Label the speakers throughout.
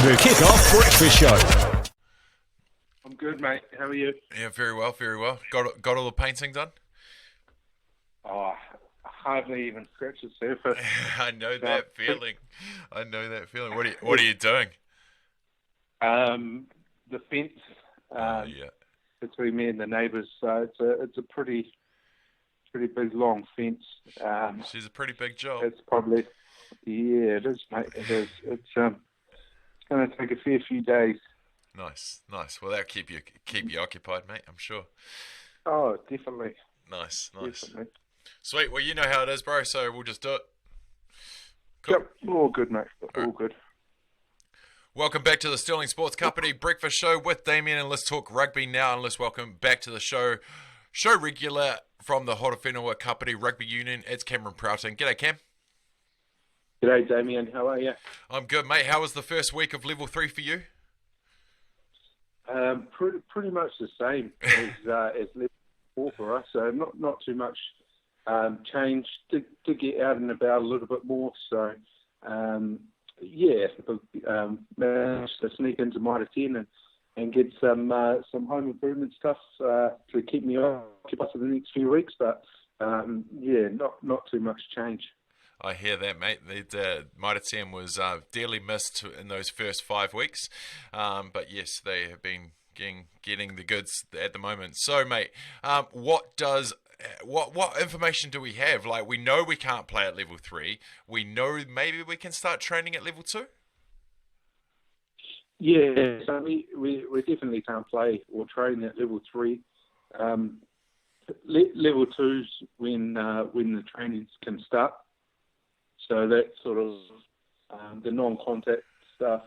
Speaker 1: The Kick-Off Breakfast Show.
Speaker 2: I'm good, mate. How are you?
Speaker 3: Yeah, very well, very well. Got all the painting done?
Speaker 2: Oh, hardly even scratched the surface.
Speaker 3: I know that feeling. What are you doing?
Speaker 2: The fence
Speaker 3: Yeah.
Speaker 2: between me and the neighbours. So it's a pretty big, long fence.
Speaker 3: She's a pretty big job.
Speaker 2: It's probably it is, mate. It is. It's going to take a fair few days.
Speaker 3: Nice. Well, that'll keep you occupied, mate. I'm sure.
Speaker 2: Oh, definitely.
Speaker 3: Nice.
Speaker 2: Definitely.
Speaker 3: Sweet. Well, you know how it is, bro. So we'll just do it. Cool.
Speaker 2: Yep. All good, mate. All good.
Speaker 3: Welcome back to the Sterling Sports Company Breakfast Show with Damian, and let's talk rugby now. And let's welcome back to the show regular from the Horowhenua Kapiti Rugby Union. It's Cameron Prouting. G'day, Cam.
Speaker 2: G'day, Damian. How are you?
Speaker 3: I'm good, mate. How was the first week of Level 3 for you?
Speaker 2: Pretty much the same as Level 4 for us. So not too much change. To get out and about a little bit more. So managed to sneak into Mitre 10 and get some home improvement stuff to keep me occupied for the next few weeks. But not too much change.
Speaker 3: I hear that, mate. The Mitre 10 was dearly missed in those first 5 weeks. But yes, they have been getting the goods at the moment. So, mate, what information do we have? Like, we know we can't play at Level 3. We know maybe we can start training at Level 2?
Speaker 2: Yeah, so we definitely can't play or train at Level 3. Level 2's when the trainings can start. So that's sort of the non-contact stuff,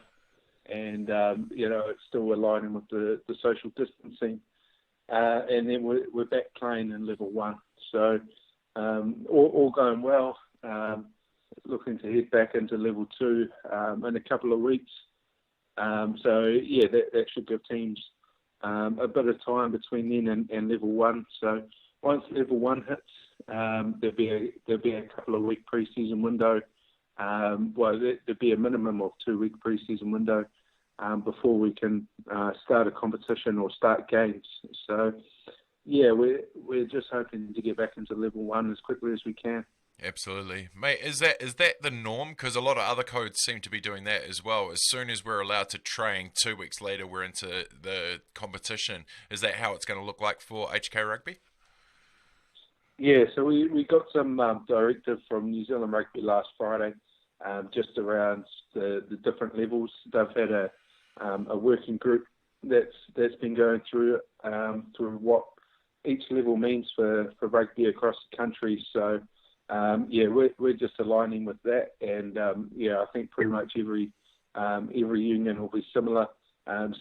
Speaker 2: and it's still aligning with the social distancing. And then we're back playing in Level 1. So all going well. Looking to head back into Level 2 in a couple of weeks. That should give teams a bit of time between then and Level 1. So once Level 1 hits, there'll be a couple of week pre-season window. There'll be a minimum of 2-week pre-season window before we can start a competition or start games. So, yeah, we're just hoping to get back into Level 1 as quickly as we can.
Speaker 3: Absolutely. Mate, is that the norm? Because a lot of other codes seem to be doing that as well. As soon as we're allowed to train, 2 weeks later we're into the competition. Is that how it's going to look like for HK Rugby?
Speaker 2: Yeah, so we got some directive from New Zealand Rugby last Friday, just around the different levels. They've had a working group that's been going through what each level means for rugby across the country. So we're just aligning with that, and I think pretty much every union will be similar.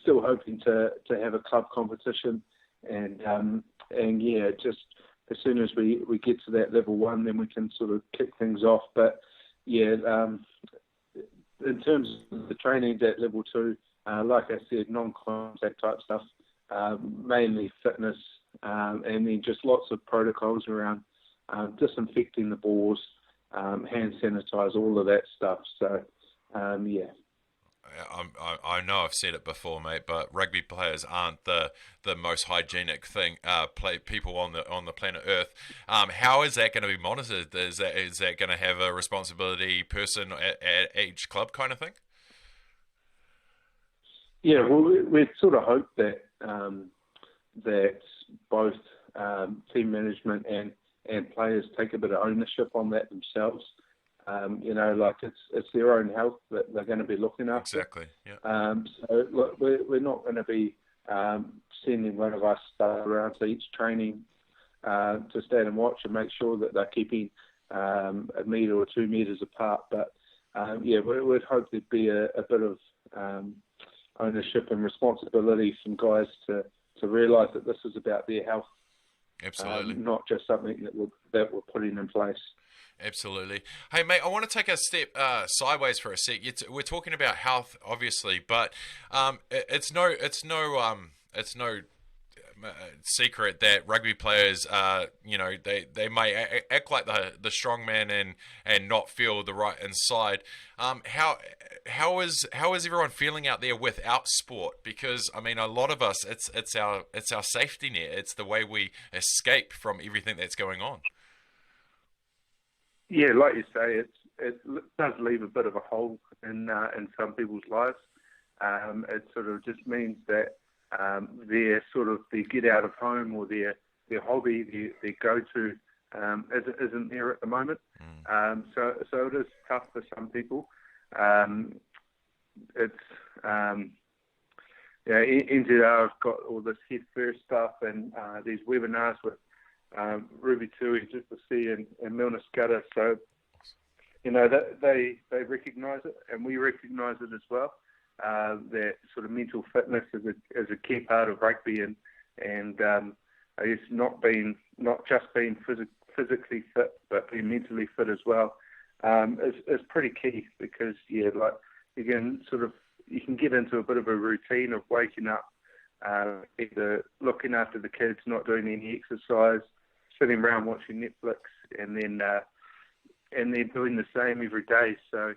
Speaker 2: Still hoping to have a club competition, and just as soon as we get to that Level 1, then we can sort of kick things off. But in terms of the training at Level 2, like I said, non-contact type stuff, mainly fitness, and then just lots of protocols around disinfecting the balls, hand sanitize, all of that stuff. So,
Speaker 3: I know I've said it before, mate, but rugby players aren't the most hygienic people on the planet Earth. How is that going to be monitored? Is that going to have a responsibility person at each club kind of thing?
Speaker 2: Yeah, well, we sort of hope that that both team management and players take a bit of ownership on that themselves. It's their own health that they're going to be looking after.
Speaker 3: Exactly. Yeah.
Speaker 2: So look, we're not going to be sending one of us around to each training to stand and watch and make sure that they're keeping a metre or 2 metres apart. But we'd hope there'd be a bit of ownership and responsibility from guys to realise that this is about their health.
Speaker 3: Absolutely.
Speaker 2: Not just something that we're putting in place.
Speaker 3: Absolutely. Hey, mate, I want to take a step sideways for a sec. We're talking about health, obviously, but it's no secret that rugby players they may act like the strong man and not feel the right inside. How is everyone feeling out there without sport? Because I mean, a lot of us, it's our safety net. It's the way we escape from everything that's going on.
Speaker 2: Yeah, like you say, it does leave a bit of a hole in some people's lives. It sort of just means that their get out of home or their hobby, their go-to isn't there at the moment. So it is tough for some people. NZR have got all this head first stuff and these webinars with Ruby Tui, Super C and Milner Scudder. So, that they recognise it and we recognise it as well. That sort of mental fitness is a key part of rugby and I guess not just being physically fit but being mentally fit as well is pretty key because you can get into a bit of a routine of waking up, either looking after the kids, not doing any exercise, sitting around watching Netflix, and then doing the same every day. So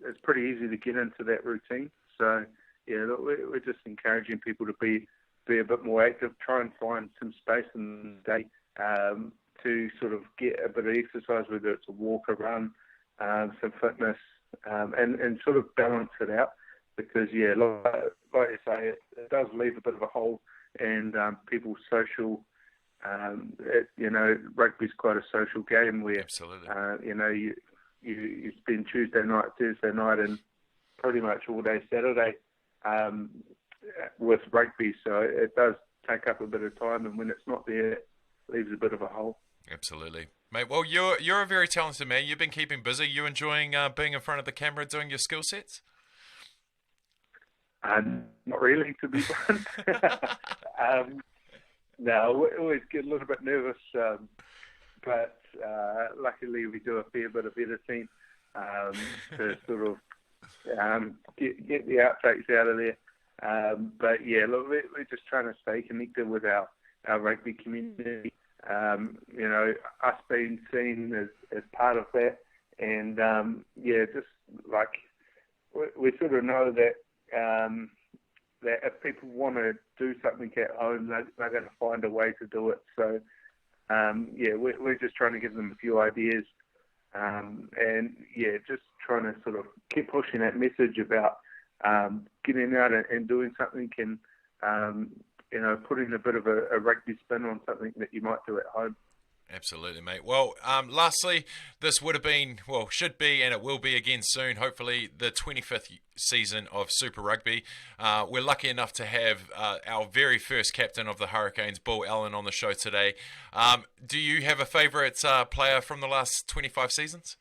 Speaker 2: it's pretty easy to get into that routine. So yeah, we're just encouraging people to be a bit more active, try and find some space in the day to sort of get a bit of exercise, whether it's a walk, a run, some fitness, and sort of balance it out. Because yeah, like you say, it does leave a bit of a hole, and people's social. Rugby's quite a social game where
Speaker 3: absolutely.
Speaker 2: You spend Tuesday night, Thursday night, and pretty much all day Saturday with rugby. So it does take up a bit of time, and when it's not there, it leaves a bit of a hole.
Speaker 3: Absolutely, mate. Well, you're a very talented man. You've been keeping busy. You enjoying being in front of the camera, doing your skill sets?
Speaker 2: Not really, to be blunt. No, we always get a little bit nervous, but luckily we do a fair bit of editing to sort of get the outtakes out of there. But yeah, look, we're just trying to stay connected with our rugby community. Us being seen as part of that, and just like we sort of know that if people want to do something at home, they're going to find a way to do it. So, we're just trying to give them a few ideas, just trying to sort of keep pushing that message about getting out and doing something and, putting a bit of a rugby spin on something that you might do at home.
Speaker 3: Absolutely, mate. Well, lastly, this should be, and it will be again soon, hopefully, the 25th season of Super Rugby. We're lucky enough to have our very first captain of the Hurricanes, Bull Allen, on the show today. Do you have a favourite player from the last 25 seasons?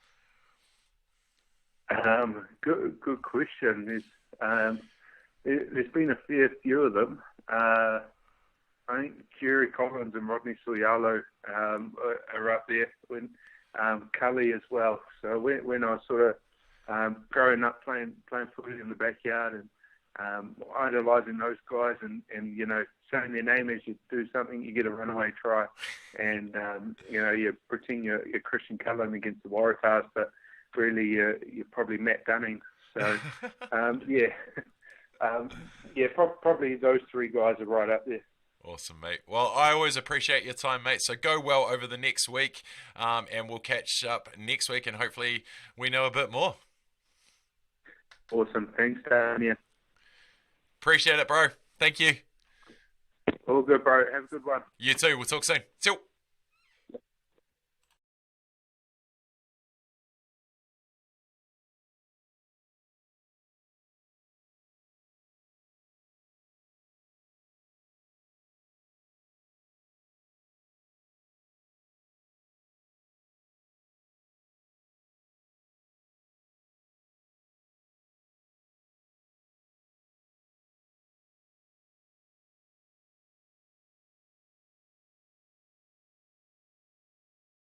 Speaker 2: Good question. There's been a fair few of them. I think Jerry Collins and Rodney Soyalo are up there, when Cully as well. So when I was sort of growing up playing footy in the backyard and idolising those guys and saying their name as you do something, you get a runaway try, and you pretend you're Christian Cullen against the Waratahs, but really you're probably Matt Dunning. So probably those three guys are right up there.
Speaker 3: Awesome, mate. Well, I always appreciate your time, mate. So go well over the next week, and we'll catch up next week, and hopefully we know a bit more.
Speaker 2: Awesome. Thanks, Damian.
Speaker 3: Appreciate it, bro. Thank you.
Speaker 2: All good, bro. Have a good one.
Speaker 3: You too. We'll talk soon. See you.